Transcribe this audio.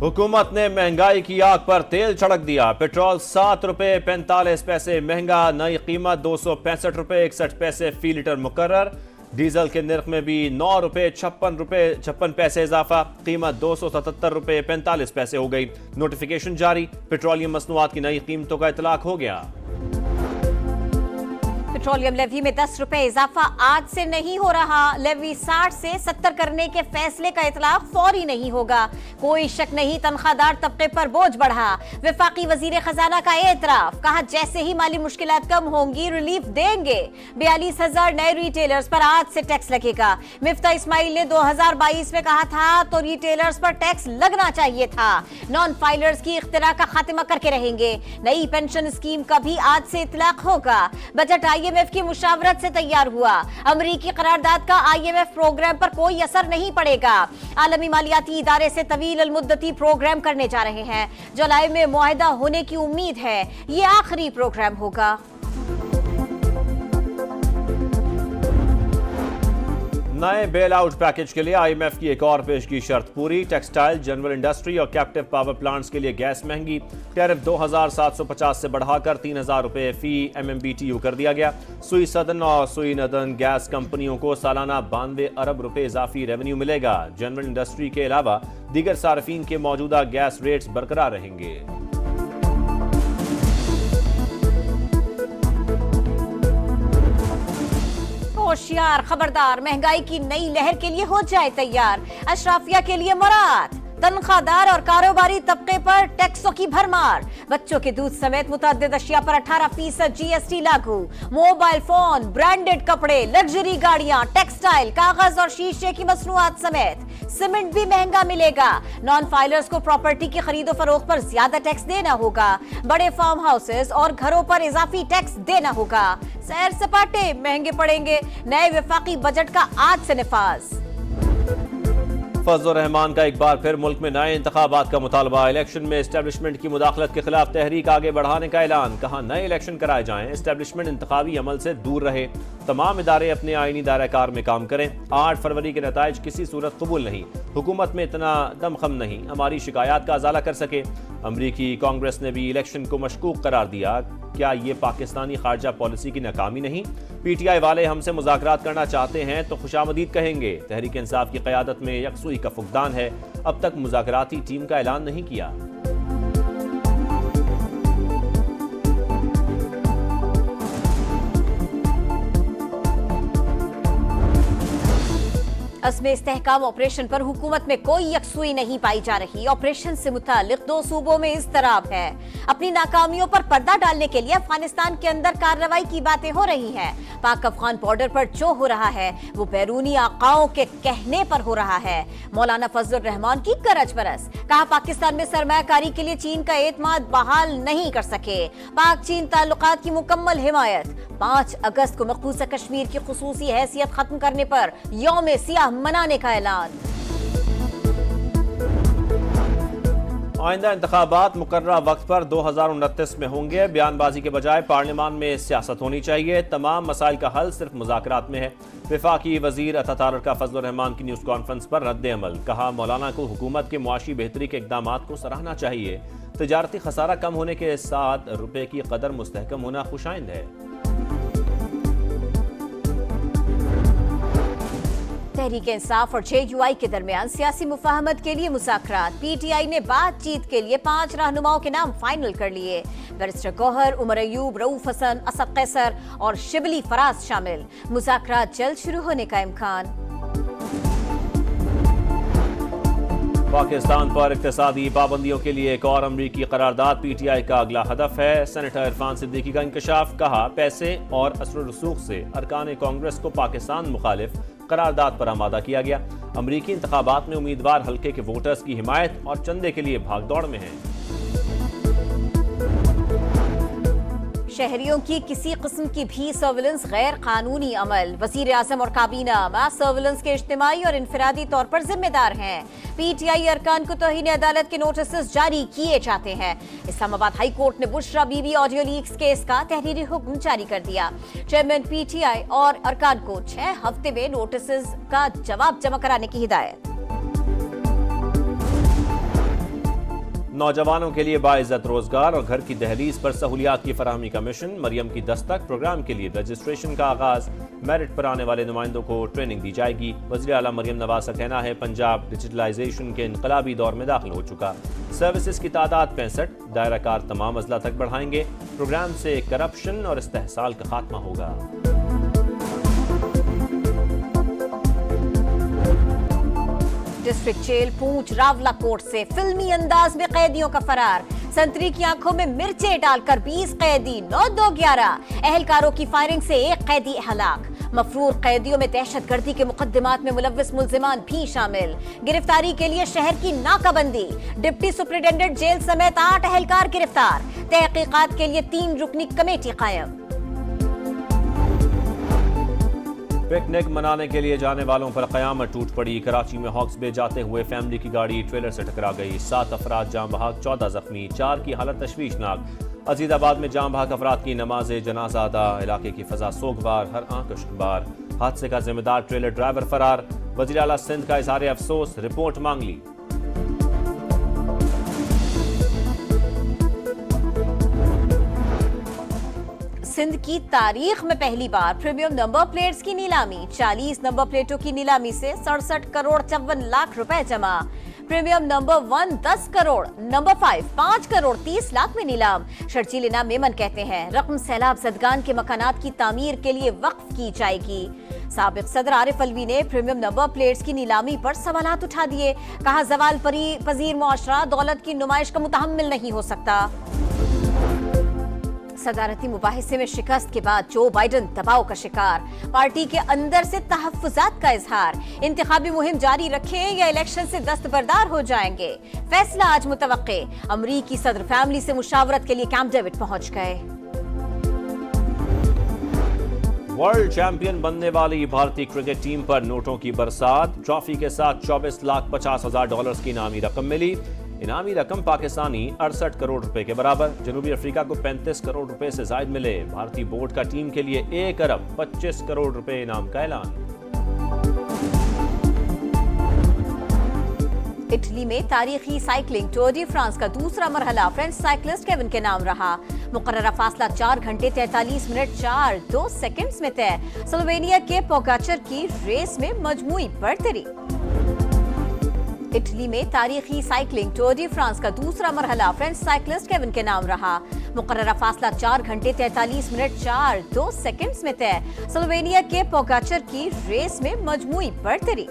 हुकूमत ने महंगाई की आग पर तेल छिड़क दिया। पेट्रोल 7 रुपए 45 पैसे महंगा, नई कीमत 265 रुपए 61 पैसे फी लीटर मुकर्रर। डीजल के निर्ख में भी 9 रुपए 56 पैसे इजाफा, कीमत 277 रुपए 45 पैसे हो गई। नोटिफिकेशन जारी, पेट्रोलियम मसनूआत की नई कीमतों का इतलाक हो गया। पेट्रोलियम लेवी में 10 रुपए इजाफा आज से नहीं हो रहा। लेवी 60 से 70 करने के फैसले का इतलाक फौरी नहीं होगा। कोई शक नहीं, तनख्वाहदार तबके पर बोझ बढ़ा। वफाकी वजीर खजाना का एतराफ, कहा जैसे ही माली मुश्किलात कम होंगी रिलीफ देंगे। 42,000 नए रिटेलर्स पर आज से टैक्स लगेगा। मिफ्ता इस्माइल ने 2022 में कहा था तो रिटेलर्स पर टैक्स लगना चाहिए था। नॉन फाइलर्स की इख्तिरा का खात्मा करके रहेंगे। नई पेंशन स्कीम का भी आज से इतलाक होगा। बजट IMF की मुशावरत से तैयार हुआ। अमरीकी करारदाद का IMF प्रोग्राम पर कोई असर नहीं पड़ेगा। आलमी मालियाती इदारे से तवील अल मुद्दती प्रोग्राम करने जा रहे हैं। जुलाई में मुआहदा होने की उम्मीद है। ये आखिरी प्रोग्राम होगा। नए बेल आउट पैकेज के लिए IMF की एक और पेशगी शर्त पूरी। टेक्सटाइल, जनरल इंडस्ट्री और कैप्टिव पावर प्लांट्स के लिए गैस महंगी। टैरिफ 2,750 से बढ़ाकर 3,000 रुपए फी MMBTU कर दिया गया। सुई सदन और सुई नदन गैस कंपनियों को सालाना 92 अरब रुपए इजाफी रेवेन्यू मिलेगा। जनरल इंडस्ट्री के अलावा दीगर सार्फिन के मौजूदा गैस रेट्स बरकरार रहेंगे। होशियार, खबरदार, महंगाई की नई लहर के लिए हो जाए तैयार। अशराफिया के लिए मुराद, तनख्वाहदार और कारोबारी तबके पर टैक्सों की भरमार। बच्चों के दूध समेत मुतअद्दिद अशिया पर 18% GST लागू। मोबाइल फोन, ब्रांडेड कपड़े, लग्जरी गाड़ियां, टेक्सटाइल, कागज और शीशे की मसनूआत समेत सीमेंट भी महंगा मिलेगा। नॉन फाइलर्स को प्रॉपर्टी की खरीदो फरोख्त पर ज्यादा टैक्स देना होगा। बड़े फार्म हाउसेस और घरों पर इजाफी टैक्स देना होगा। सैर सपाटे महंगे पड़ेंगे। नए वफाकी बजट का आज से निफाज। फजल रहमान का एक बार फिर मुल्क में नए इंतखाबात का मुतालबा। इलेक्शन में एस्टेब्लिशमेंट की मुदाखलत के खिलाफ तहरीक आगे बढ़ाने का ऐलान। कहा नए इलेक्शन कराए जाएं, एस्टेब्लिशमेंट इंतखाबी अमल से दूर रहे। तमाम इदारे अपने आईनी दायरा-कार में काम करें। 8 फरवरी के नताइज किसी सूरत कबूल नहीं। हुकूमत में इतना दमखम नहीं हमारी शिकायत का अजाला कर सके। अमरीकी कांग्रेस ने भी इलेक्शन को मशकूक करार दिया। क्या ये पाकिस्तानी खारजा पॉलिसी की नाकामी नहीं? PTI वाले हमसे मुज़ाकरात करना चाहते हैं तो खुशामदीद कहेंगे। तहरीक इंसाफ की क़यादत में यकसुई का फुक़दान है। अब तक मुज़ाकराती टीम का ऐलान नहीं किया। अस्मे इस्तेहकाम ऑपरेशन पर हुकूमत में कोई यकसुई नहीं पाई जा रही। ऑपरेशन से मुतालिक 2 सूबों में इज़्तिराब है। अपनी नाकामियों पर पर्दा डालने के लिए अफगानिस्तान के अंदर कार्रवाई की बातें हो रही हैं। पाक अफगान बॉर्डर पर जो हो रहा है वो बैरूनी आकाओं के कहने पर हो रहा है। मौलाना फजल रहमान की गरज बरस, कहा पाकिस्तान में सरमायाकारी के लिए चीन का एतमाद बहाल नहीं कर सके। पाक चीन ताल्लुकात की मुकम्मल हिमायत। 5 अगस्त को मकबूजा कश्मीर की खुसूसी हैसियत खत्म करने पर यौम सियाह मनाने का ऐलान। आइंदा इंतखाबात मुकर्ररा वक्त पर 2029 में होंगे। बयानबाजी के बजाय पार्लियामान में सियासत होनी चाहिए। तमाम मसाइल का हल सिर्फ मुज़ाकरात में है। वफाकी वजीर अता का फजल रहमान की न्यूज़ कॉन्फ्रेंस पर रद्द अमल। कहा मौलाना को हुकूमत के मुआशी बेहतरी के इक़दामात को सराहना चाहिए। तिजारती खसारा कम होने के साथ रुपए की कदर मुस्तहकम होना खुशाइंद है। तहरीक इंसाफ और JUI के दरमियान सियासी मुफाहमत के लिए मुज़ाकरात। PTI ने बातचीत के लिए 5 रहनुमाओं के नाम फाइनल कर लिए। बैरिस्टर गौहर, उमर अयूब, रऊफ हसन, असद कैसर और शिबली फराज शामिल। मुज़ाकरात जल्द शुरू होने का इम्कान। पाकिस्तान पर इक्तिसादी पाबंदियों के लिए एक और अमरीकी करारदाद PTI का अगला हदफ है। सेनेटर इरफान सिद्दीकी का इंकशाफ। कहा पैसे और असर रसूख से अरकान कांग्रेस को पाकिस्तान मुखालिफ करारदाद पर आमादा किया गया। अमरीकी इंतखाबात में उम्मीदवार हल्के के वोटर्स की हिमायत और चंदे के लिए भागदौड़ में हैं। शहरियों की किसी किस्म की भी सर्विलेंस गैर कानूनी अमल। वजीर आजम और काबीना मास सर्विलेंस के इज्तिमाई और इनफरादी तौर पर जिम्मेदार हैं। PTI अरकान को तौहीन अदालत के नोटिस जारी किए जाते हैं। इस्लामाबाद हाई कोर्ट ने Bushra Bibi audio leaks case का तहरीरी हुक्म जारी कर दिया। चेयरमैन PTI और अरकान को 6 हफ्ते में नोटिस का जवाब जमा कराने की हिदायत। نوجوانوں کے لیے باعزت روزگار اور گھر کی دہلیز پر سہولیات کی فراہمی کا مشن، مریم کی دستک پروگرام کے لیے رجسٹریشن کا آغاز، میرٹ پر آنے والے نمائندوں کو ٹریننگ دی جائے گی۔ وزیر اعلیٰ مریم نواز کا کہنا ہے پنجاب ڈیجیٹلائزیشن کے انقلابی دور میں داخل ہو چکا، سروسز کی تعداد 65، دائرہ کار تمام اضلاع تک بڑھائیں گے، پروگرام سے کرپشن اور استحصال کا خاتمہ ہوگا۔ ڈسٹرکٹ جیل پونچھ راولا کوٹ سے فلمی انداز میں قیدیوں کا فرار، سنتری کی آنکھوں میں مرچیں ڈال کر 20 قیدی 9-2-11، اہلکاروں کی فائرنگ سے ایک قیدی ہلاک، مفرور قیدیوں میں دہشت گردی کے مقدمات میں ملوث ملزمان بھی شامل، گرفتاری کے لیے شہر کی ناکہ بندی، ڈپٹی سپرنٹینڈنٹ جیل سمیت 8 اہلکار گرفتار، تحقیقات کے لیے 3 رکنی کمیٹی قائم۔ پکنک منانے کے لیے جانے والوں پر قیامت ٹوٹ پڑی، کراچی میں ہاکس بے جاتے ہوئے فیملی کی گاڑی ٹریلر سے ٹکرا گئی، 7 افراد جاں بحق، 14 زخمی، 4 کی حالت تشویشناک۔ عزیز آباد میں جاں بحق افراد کی نماز جنازہ ادا، علاقے کی فضا سوگوار، ہر آنکھ اشکبار، حادثے کا ذمہ دار ٹریلر ڈرائیور فرار، وزیر اعلیٰ سندھ کا اظہار افسوس، رپورٹ مانگ لی۔ سندھ کی تاریخ میں پہلی بار پریمیم نمبر پلیٹس کی نیلامی، 40 نمبر پلیٹوں کی نیلامی سے 67 کروڑ 54 لاکھ روپے جمع، premium number 1 10 crore, number 5 5 crore 30 lakh میں نیلام۔ شرجیل انعام میمن کہتے ہیں رقم سیلاب زدگان کے مکانات کی تعمیر کے لیے وقف کی جائے گی۔ سابق صدر عارف الوی نے پریمیم نمبر پلیٹس کی نیلامی پر سوالات اٹھا دیے، کہا زوال پذیر معاشرہ دولت کی نمائش کا متحمل نہیں ہو سکتا۔ صدارتی مباحثے میں شکست کے بعد جو بائیڈن دباؤ کا شکار، پارٹی کے اندر سے تحفظات کا اظہار، انتخابی مہم جاری رکھیں یا الیکشن سے دستبردار ہو جائیں گے، فیصلہ آج متوقع۔ امریکی صدر فیملی سے مشاورت کے لیے کیمپ ڈیوڈ پہنچ گئے۔ ورلڈ چیمپئن بننے والی بھارتی کرکٹ ٹیم پر نوٹوں کی برسات، ٹرافی کے ساتھ 24,50,000 ڈالرز کی انعامی رقم ملی، انعامی رقم پاکستانی 68 کروڑ روپے کے برابر، جنوبی افریقہ کو 35 کروڑ روپے سے زائد ملے، بھارتی بورڈ کا ٹیم کے لیے 1 ارب 25 کروڑ روپے انعام کا اعلان۔ اٹلی میں تاریخی سائیکلنگ ٹور ڈی فرانس کا دوسرا مرحلہ فرینچ سائیکلسٹ کیون کے نام رہا، مقررہ فاصلہ 4 گھنٹے 43 منٹ 4.2 سیکنڈز میں طے، سلووینیا کے پوگاچر کی ریس میں مجموعی برتری۔ اٹلی میں تاریخی سائیکلنگ ٹور ڈی فرانس کا دوسرا مرحلہ فرینچ سائیکلسٹ کیون کے نام رہا، مقررہ فاصلہ 4 گھنٹے 43 منٹ 4.2 سیکنڈز میں طے، سلووینیا کے پوگاچر کی ریس میں مجموعی برتری۔